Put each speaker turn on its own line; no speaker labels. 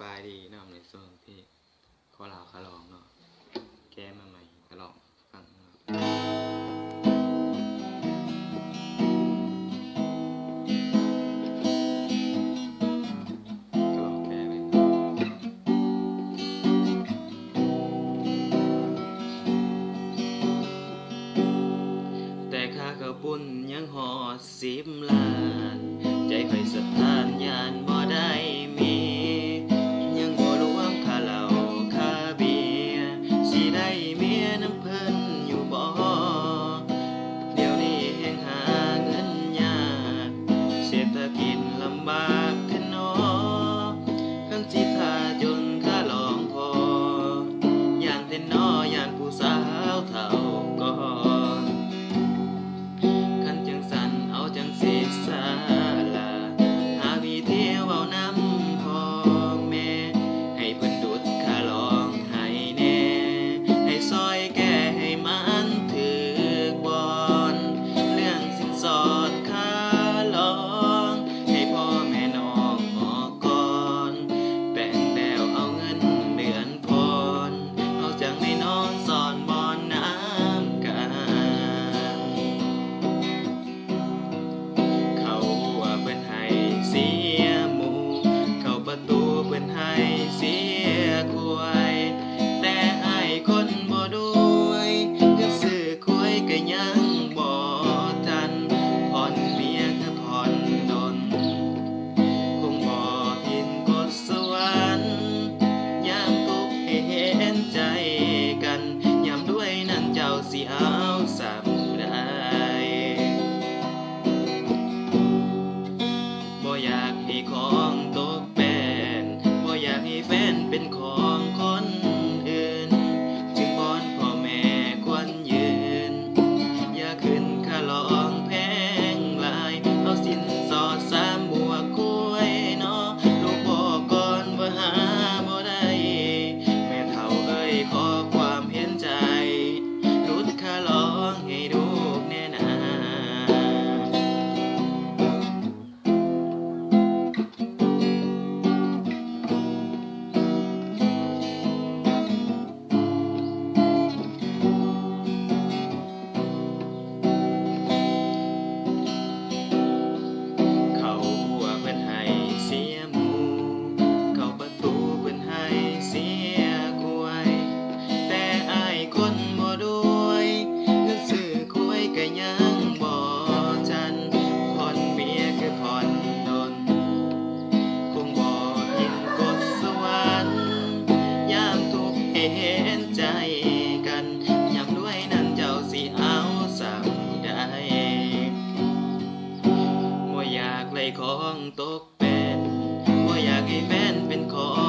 บายดีเนาะในช่วงที่ขอลาขลองเนาะแก้มาใหม่ขลองฟังเนาะขลองแก้ไปแต่ค่าข้าวปุ้นยังหอด10 ล้านใจค่อยสะท้านยานบ่ได้มียังบ่รวมค่าเหล้าค่าเบียร์สิได้เมียน้ำเพิ่นอยู่บ่เดี๋ยวนี้แฮ่งหาเงินยากเศรษฐกิจลำบากแท้น้อคันสิท่าจนค่าลองพอย่านแท้น้อย่านผู้สาวเฒ่าก่อนคันจังสันเอาจังสิซาล่ะหาวิธีเว้านำพ่อแม่ให้เพิ่นดุดค่าลองให้แน่ให้ซอยแก้ให้มันถึกบ่อนเรื่องสินสอดค่าลองให้พ่อแม่น้องออกก่อนแบ่งแล้วเอาเงินเดือนผ่อนเอาจังได้นอนสอนบ่อนน้ำกัน เขาหัวเพิ่นให้เสียหมูเข้าประตูเพิ่นให้เสียควายแต่อ้ายคนบ่รวยก็ซื้อควายก็ยังบ่ทันผ่อนเมียก็ผ่อนดนคงบ่เห็นกฎสวรรค์ยามทุกข์ให้เห็นใจกันยามด้วยนั้นเจ้าสิเอาซ้ำได้ บ่อยากให้ของตกแป้นบ่อยากให้แฟนเป็นของคนอื่นจึงวอนพ่อแม่ควรยืนอย่าขึ้นค่าลองแพงหลายเอาสินสอด3 บวกคุยเนาะลูกบอกก่อนว่าหาบ่ได้แม่เฒ่าเอ้ยขอความเห็นใจลดค่าลองให้ลูกแน่นา เขาหัวเพิ่นให้เสียหมูเข้าประตูเพิ่นให้เสียควายแต่อ้ายคนบ่รวยเงินซื้อควายก็ยังบ่ทันผ่อนเมียคือผ่อนดนคงบ่เห็นกฎสวรรค์ยามทุกข์ให้เห็นใจกันยามรวยนั้นเจ้าสิเอาซ้ำได้ บ่อยากไล่ของตกเป็นบ่อยากให้แฟนเป็นของ